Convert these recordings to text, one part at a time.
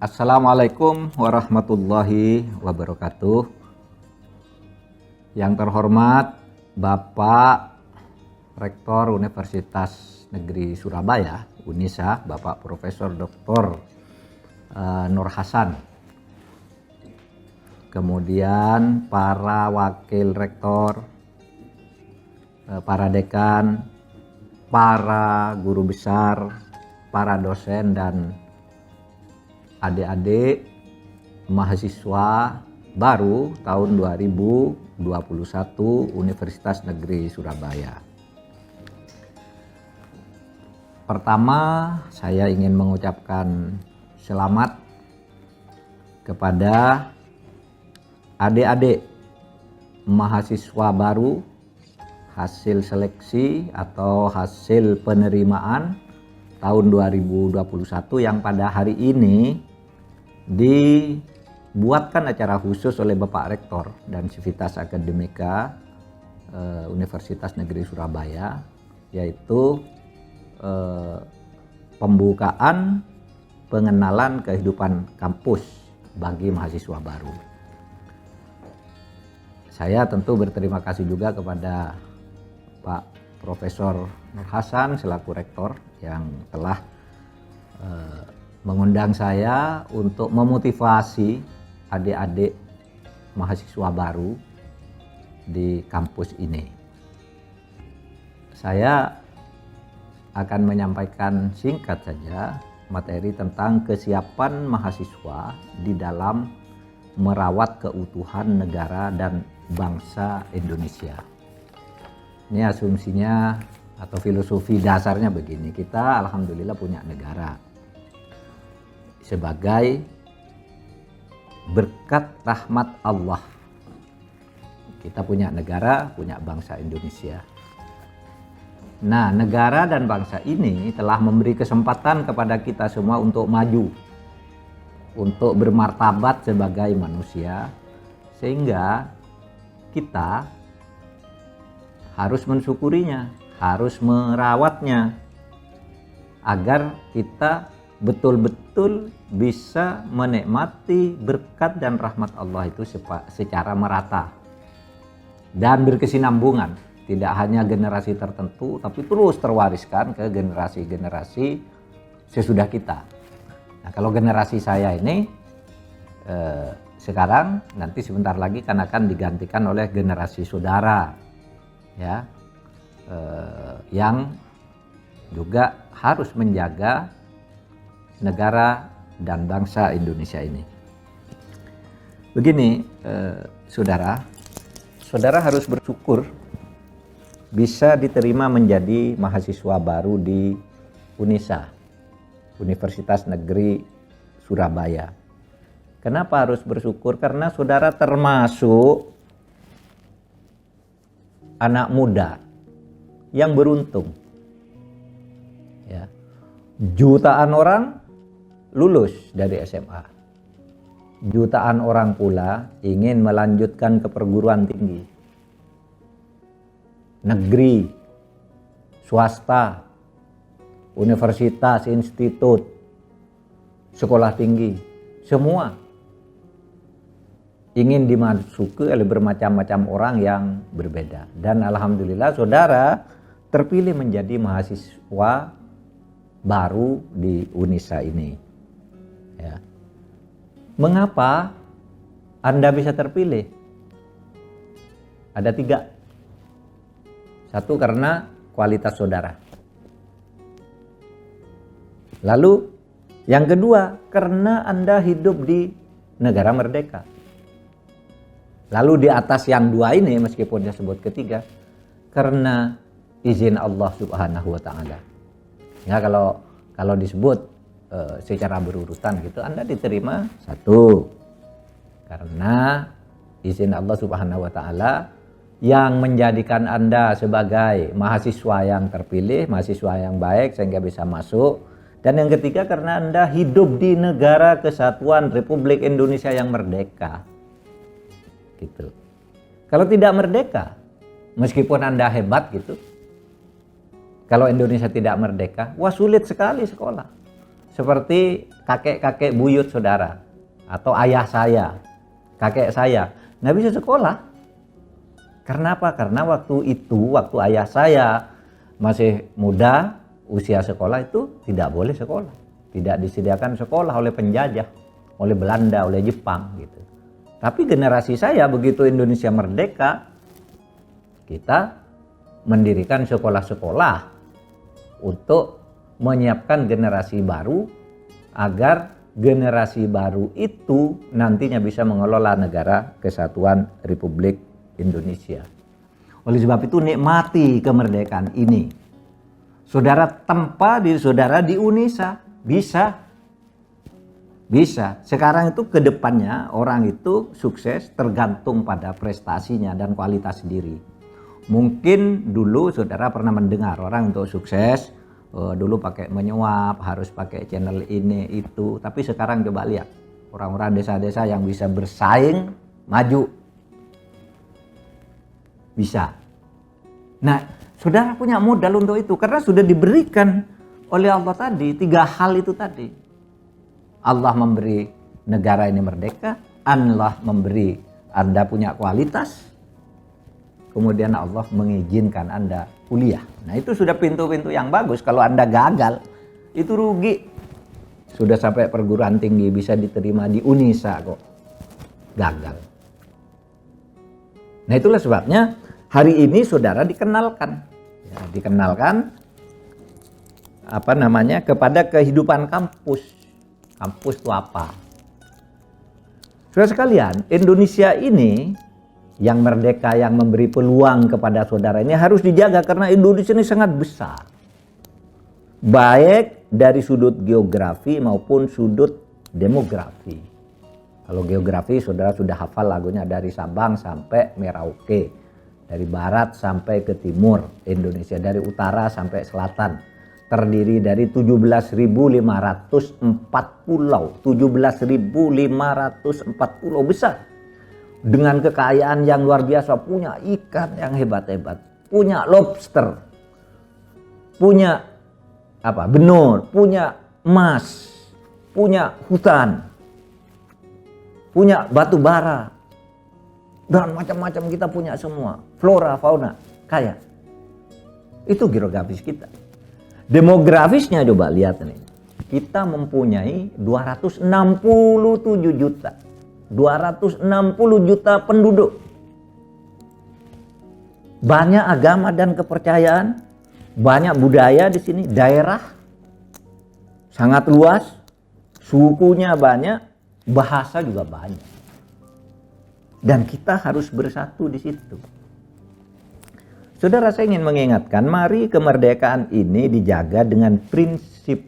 Assalamualaikum warahmatullahi wabarakatuh. Yang terhormat Bapak Rektor Universitas Negeri Surabaya, UNISA, Bapak Profesor Dr. Nur Hasan. Kemudian para wakil rektor, para dekan, para guru besar, para dosen dan adik-adik mahasiswa baru tahun 2021 Universitas Negeri Surabaya. Pertama, saya ingin mengucapkan selamat kepada adik-adik mahasiswa baru hasil seleksi atau hasil penerimaan tahun 2021 yang pada hari ini dibuatkan acara khusus oleh Bapak Rektor dan Civitas Akademika Universitas Negeri Surabaya, yaitu pembukaan pengenalan kehidupan kampus bagi mahasiswa baru. Saya tentu berterima kasih juga kepada Pak Profesor Nur Hasan selaku Rektor yang telah mengundang saya untuk memotivasi adik-adik mahasiswa baru di kampus ini. Saya akan menyampaikan singkat saja materi tentang kesiapan mahasiswa di dalam merawat keutuhan negara dan bangsa Indonesia. Ini asumsinya atau filosofi dasarnya begini, kita alhamdulillah punya negara. Sebagai berkat rahmat Allah, kita punya negara, punya bangsa Indonesia. Nah, negara dan bangsa ini telah memberi kesempatan kepada kita semua untuk maju, untuk bermartabat sebagai manusia, sehingga kita harus mensyukurinya, harus merawatnya, agar kita betul-betul bisa menikmati berkat dan rahmat Allah itu secara merata dan berkesinambungan, tidak hanya generasi tertentu tapi terus terwariskan ke generasi-generasi sesudah kita. Nah, kalau generasi saya ini sekarang nanti sebentar lagi kan akan digantikan oleh generasi saudara, ya, yang juga harus menjaga negara dan bangsa Indonesia ini. Begini, saudara harus bersyukur bisa diterima menjadi mahasiswa baru di UNISA, Universitas Negeri Surabaya. Kenapa harus bersyukur? Karena saudara termasuk anak muda yang beruntung. Ya. Jutaan orang lulus dari SMA. Jutaan orang pula ingin melanjutkan ke perguruan tinggi. Negeri, swasta, universitas, institut, sekolah tinggi, semua ingin dimasuki oleh bermacam-macam orang yang berbeda. Dan alhamdulillah saudara terpilih menjadi mahasiswa baru di UNISA ini. Ya. Mengapa Anda bisa terpilih? Ada 3. Satu, karena kualitas saudara. Lalu yang kedua, karena Anda hidup di negara merdeka. Lalu di atas yang 2 ini, meskipun disebut ketiga, karena izin Allah Subhanahu wa Ta'ala. Ya, kalau disebut secara berurutan gitu, Anda diterima 1 karena izin Allah Subhanahu wa Ta'ala yang menjadikan Anda sebagai mahasiswa yang terpilih, mahasiswa yang baik sehingga bisa masuk. Dan yang ketiga, karena Anda hidup di negara kesatuan Republik Indonesia yang merdeka. Gitu. Kalau tidak merdeka, meskipun Anda hebat gitu, kalau Indonesia tidak merdeka, wah sulit sekali sekolah. seperti kakek-kakek buyut saudara, atau ayah saya, kakek saya, nggak bisa sekolah. Karena apa? Karena waktu itu, waktu ayah saya masih muda, usia sekolah itu tidak boleh sekolah. Tidak disediakan sekolah oleh penjajah, oleh Belanda, oleh Jepang gitu. Tapi generasi saya begitu Indonesia merdeka, kita mendirikan sekolah-sekolah untuk menyiapkan generasi baru agar generasi baru itu nantinya bisa mengelola negara kesatuan Republik Indonesia. Oleh sebab itu nikmati kemerdekaan ini. Saudara tempa diri saudara di UNISA, bisa. Bisa. Sekarang itu ke depannya orang itu sukses tergantung pada prestasinya dan kualitas diri. Mungkin dulu saudara pernah mendengar orang untuk sukses dulu pakai menyuap, harus pakai channel ini itu. Tapi sekarang coba lihat orang-orang desa-desa yang bisa bersaing, maju. Bisa. Nah, saudara punya modal untuk itu karena sudah diberikan oleh Allah tadi 3 hal itu tadi. Allah memberi negara ini merdeka, Allah memberi Anda punya kualitas, kemudian Allah mengizinkan Anda kuliah. Nah, itu sudah pintu-pintu yang bagus. Kalau Anda gagal, itu rugi. Sudah sampai perguruan tinggi bisa diterima di UNISA kok gagal. Nah, itulah sebabnya hari ini saudara dikenalkan, ya, kepada kehidupan kampus. Kampus itu apa? Saudara sekalian, Indonesia ini yang merdeka, yang memberi peluang kepada saudara ini harus dijaga karena Indonesia ini sangat besar. Baik dari sudut geografi maupun sudut demografi. Kalau geografi saudara sudah hafal lagunya dari Sabang sampai Merauke. Dari barat sampai ke timur Indonesia, dari utara sampai selatan. Terdiri dari 17.504 pulau. 17.504 pulau besar. Dengan kekayaan yang luar biasa, punya ikan yang hebat-hebat, punya lobster, punya benur, punya emas, punya hutan, punya batu bara, dan macam-macam kita punya semua, flora, fauna, kaya. Itu geografis kita. Demografisnya coba lihat nih, kita mempunyai 267 juta. 260 juta penduduk. Banyak agama dan kepercayaan, banyak budaya di sini, daerah sangat luas, sukunya banyak, bahasa juga banyak. Dan kita harus bersatu di situ. Saudara, saya ingin mengingatkan, mari kemerdekaan ini dijaga dengan prinsip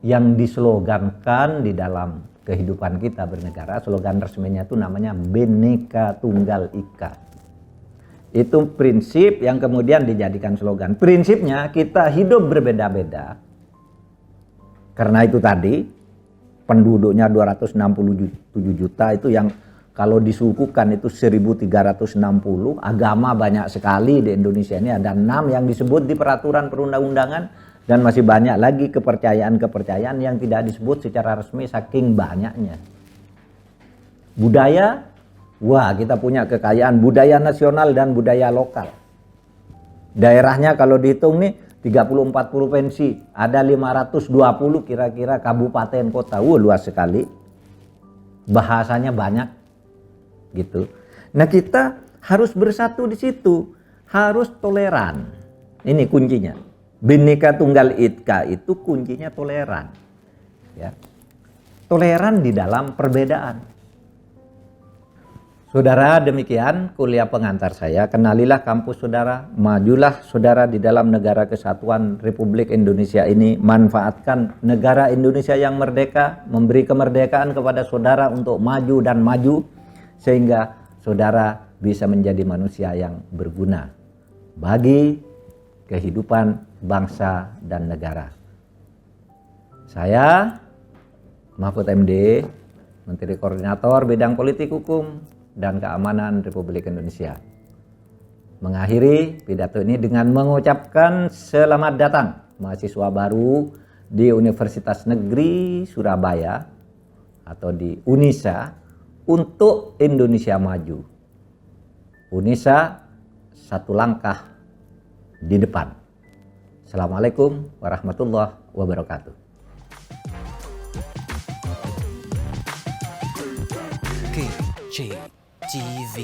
yang dislogankan di dalam kehidupan kita bernegara. Slogan resminya itu namanya Bhinneka Tunggal Ika. Itu prinsip yang kemudian dijadikan slogan. Prinsipnya kita hidup berbeda-beda. Karena itu tadi penduduknya 267 juta itu yang kalau disukukan itu 1360. Agama banyak sekali di Indonesia ini, ada 6 yang disebut di peraturan perundang-undangan. Dan masih banyak lagi kepercayaan-kepercayaan yang tidak disebut secara resmi saking banyaknya. Budaya, wah kita punya kekayaan budaya nasional dan budaya lokal. Daerahnya kalau dihitung nih 30-40 provinsi, ada 520 kira-kira kabupaten kota, luas sekali. Bahasanya banyak, gitu. Nah kita harus bersatu di situ, harus toleran. Ini kuncinya. Bhinneka Tunggal Ika itu kuncinya toleran. Ya. Toleran di dalam perbedaan. Saudara, demikian kuliah pengantar saya. Kenalilah kampus saudara, majulah saudara di dalam negara kesatuan Republik Indonesia ini. Manfaatkan negara Indonesia yang merdeka, memberi kemerdekaan kepada saudara untuk maju dan maju. Sehingga saudara bisa menjadi manusia yang berguna bagi kehidupan bangsa dan negara. Saya Mahfud MD, Menteri Koordinator Bidang Politik Hukum dan Keamanan Republik Indonesia, mengakhiri pidato ini dengan mengucapkan selamat datang mahasiswa baru di Universitas Negeri Surabaya atau di UNISA untuk Indonesia maju. UNISA satu langkah di depan. Assalamualaikum warahmatullahi wabarakatuh. KCTV